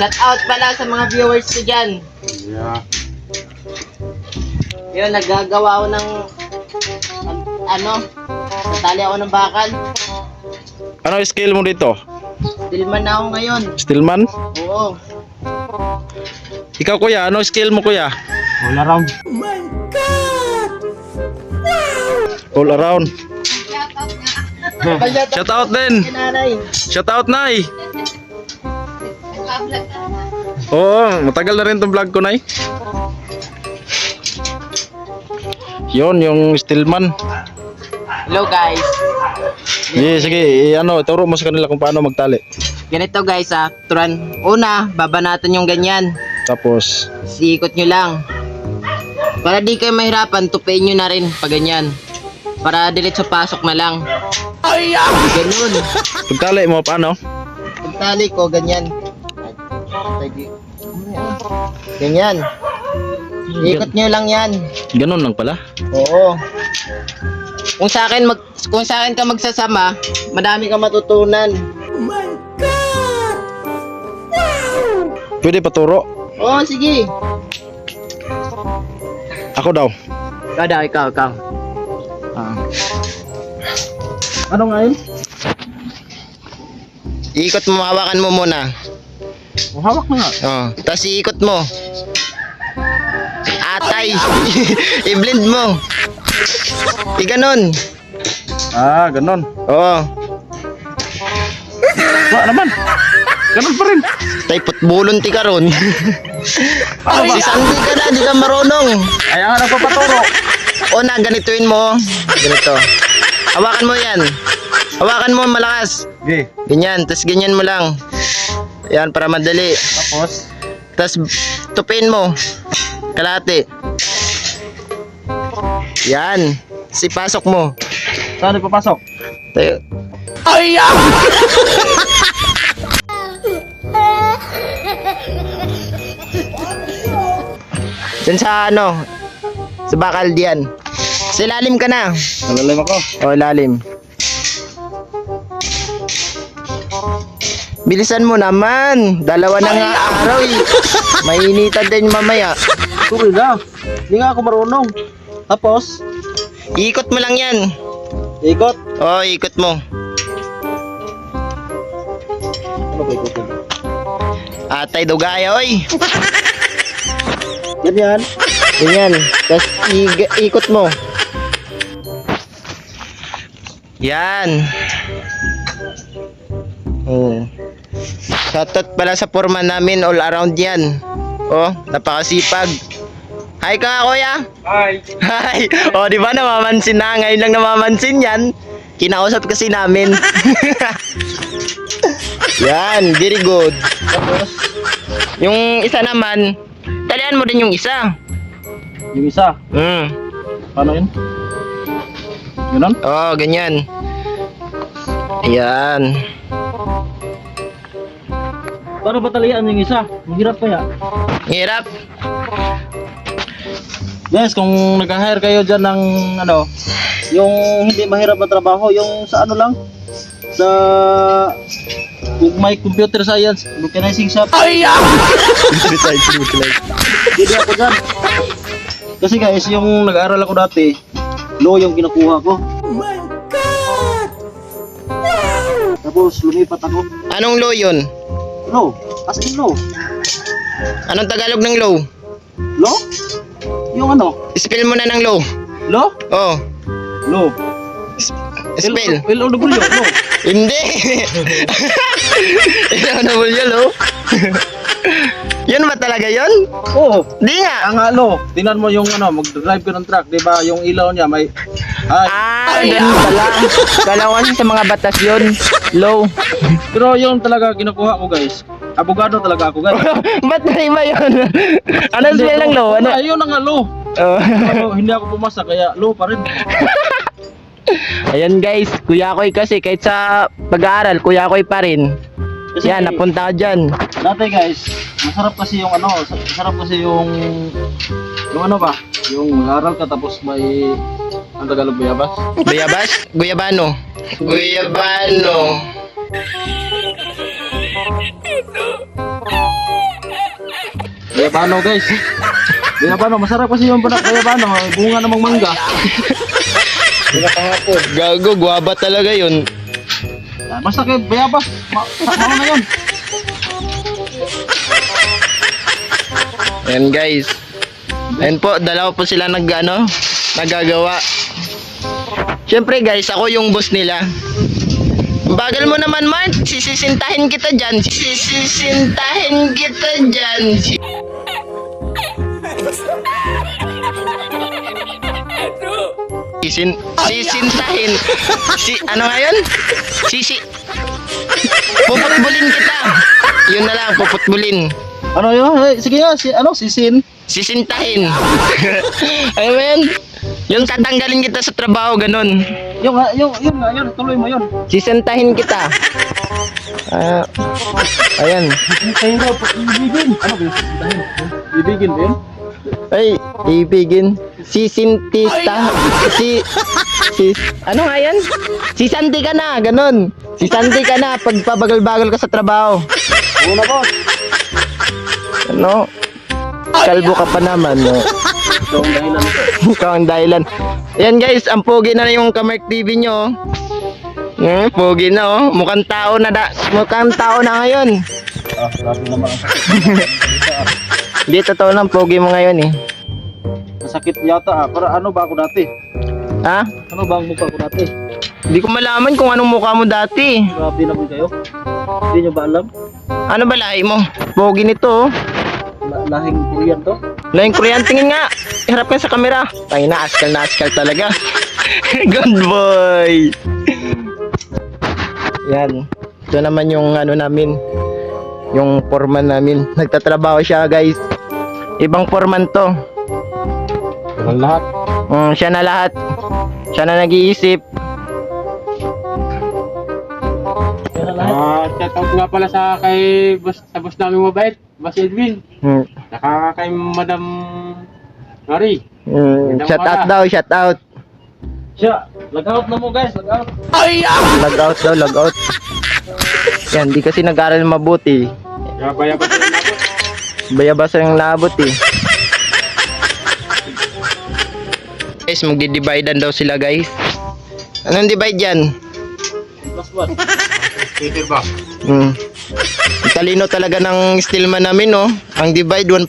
Shout out pala sa mga viewers ko dyan. Yeah. Yun, naggagawa ako ng natali ako ng bakal. Ano yung skill mo dito? Stillman na ako ngayon. Stillman? Oo. Ikaw kuya, ano skill mo kuya? All around. All around. Shout Shout out din. nanay. Shout out Nay. Oo, matagal na rin tong vlog ko Nay. Yun, yung Stillman. Hello guys. Sige, turo mo sa kanila kung paano magtali. Ganito guys Turan. Una, baba natin yung ganyan. Tapos, Sikot nyo lang. Para di kayo mahirapan, tupiin nyo na rin pag ganyan. Para diretso pasok na lang. Ganun. pagtali mo paano? Pagtali ko, ganyan. Ganyan. Ikot nyo lang yan. Ganun lang pala. Oo. Kung sa akin ka magsasama, madami kang matutunan. Pwede paturo? Oo, sige. Ako daw. Ikaw. Ano nga yun? Iikot mo, hawakan mo muna. Hawak na nga. Oh, tapos iikot mo. Atay. I-blend mo. Ganon. Ganon. Oo. Wala naman. Ganun pa rin. Tay putbulon ti karon. Si Sandy ka na, di ka marunong. Kaya nga nagpapaturo. O na, ganituin mo. Ganito. Hawakan mo yan. Hawakan mo malakas. Okay. Ganyan, tapos ganyan mo lang. Yan, para madali. Tapos, Tapos tupin mo. Kalahati. Yan. Pasok mo. saan ipapasok? Tayo. Diyan sa sa bakal diyan. Sa ilalim ka na. Nalalim ako. O, ilalim. Bilisan mo naman. Dalawa na nga araw eh. Mainitan din mamaya. Sorry na. Hindi nga ako marunong. Tapos, Ikot mo lang yan. ikot. O, ikot mo. Ano ba ikotin? Atay dugaya, oy. Ganyan. Ganyan. Tapos ikot mo. Yan. Oh. Shoutout pala sa forma namin, all around yan. Oh, napakasipag. Hi ka kuya. Hi. Hi. Oh, di ba namamansin na? Ngayon lang namamansin yan. Kinausap kasi namin. Yan, very good. Tapos, Yung isa naman, talian mo din yung isa. yung isa. Paano yun? Ganon? Oh, ganyan. Ayan. Paano ba talian yung isa? Mahirap kaya. Hirap. Guys, kung nag-hire kayo dyan ng yung hindi mahirap na trabaho, yung sa lang, sa kung may computer science, vulcanizing shop. Hindi ako dyan. Kasi guys, yung nag-aaral ako dati, law yung kinukuha ko. Tapos lumipat ako. Anong low yun? Law, as in law. Anong Tagalog ng low? Law? Yung Spell mo na ng low. Law? Oh, Law. spell. L-O-W, law. Hindi. Ano yun, low? Yun ba talaga yun? Oo. Di nga. Ang tingnan mo yung mag-drive ka ng truck, 'di ba? Yung ilaw niya may Ganun pala. Kala ko kasi sa mga batas yun. Low. Pero yung talaga kinukuha ko, guys. Abogado talaga ako, guys. Ba't na iba yun? Anong spell ng low? Ano? Ayun na nga, law. Oh. Hindi ako pumasa kaya law pa rin. Ayan guys, Kuya Koy kasi kahit sa pag-aaral, Kuya Koy pa rin. Kasi Yan, napunta ka dyan. dati, guys, masarap kasi yung masarap kasi yung ba? Yung mag-aaral ka tapos may ang Tagalog bayabas. Bayabas? Guyabano. Guyabano. Bayabano guys. Bayabano, masarap kasi yung bayabano. May bunga namang mangga. Gago, guwaba talaga yun. Basta kay bayabas. Mauna na yun. Ayan guys. Ayan po, dalawa po sila nagagawa. Siyempre guys, ako yung boss nila. Ang bagal mo naman, Mart. Sisisintahin kita dyan. Sisisintahin kita dyan. Sisintahin. Ano nga yun? Puputbulin kita. Yun na lang, puputbulin. Ano yun? Hey, sige nga, sisin. Sisintahin. Ano ba yun? Yung tatanggalin kita sa trabaho, ganun. Yun, tuloy mo yun. Sisintahin kita. Ayan. Sisintahin daw, ibigin. Ano ba yun? Sisintahin? Ibigin ba yun? Ay, ibigin. Sisintista. Ano nga yan? Sisanti ka na, ganun. Sisanti ka na pag pabagal-bagal ka sa trabaho. Oo na, boss. Ano? Kalbo ka pa naman, no? Ito ang dahilan. Ikaw ang dahilan. Ayan guys, ang pogi na yung Kamark TV nyo. Pogi na oh. Mukhang tao na ngayon. Grabe naman ang Hindi totoo lang, pogi mo ngayon eh. sakit yata Para ano ba ako dati? Ha? Ano ba ang mukha ko dati? Hindi ko malaman kung anong mukha mo dati. Grabe naman kayo. Hindi nyo ba alam? Ano ba lahi mo? Pogi nito oh. Lahing Korean to? Lahing Korean, tingin nga. Harap ka sa camera. Tayo na askal talaga. Good boy. Yan. Ito naman yung namin. Yung foreman namin. Nagtatrabaho siya guys. Ibang foreman to. Ang lahat. Siya na lahat. Siya na nag-iisip. Shout out nga pala sa boss namin mabait, Boss Edwin. Saka kay Madam Mari. Shout out daw, shout out. Siya, log out na mo guys, log out. Log out daw, log out. Yan, di kasi nag-aral mabuti. Kaya ba sila nabot? Bayabasa yung naabot eh. Guys, magdi-dividean daw sila guys. Anong divide yan? Plus one. Peter ba? Talino talaga ng stillman namin, no? Ang divide 1+1.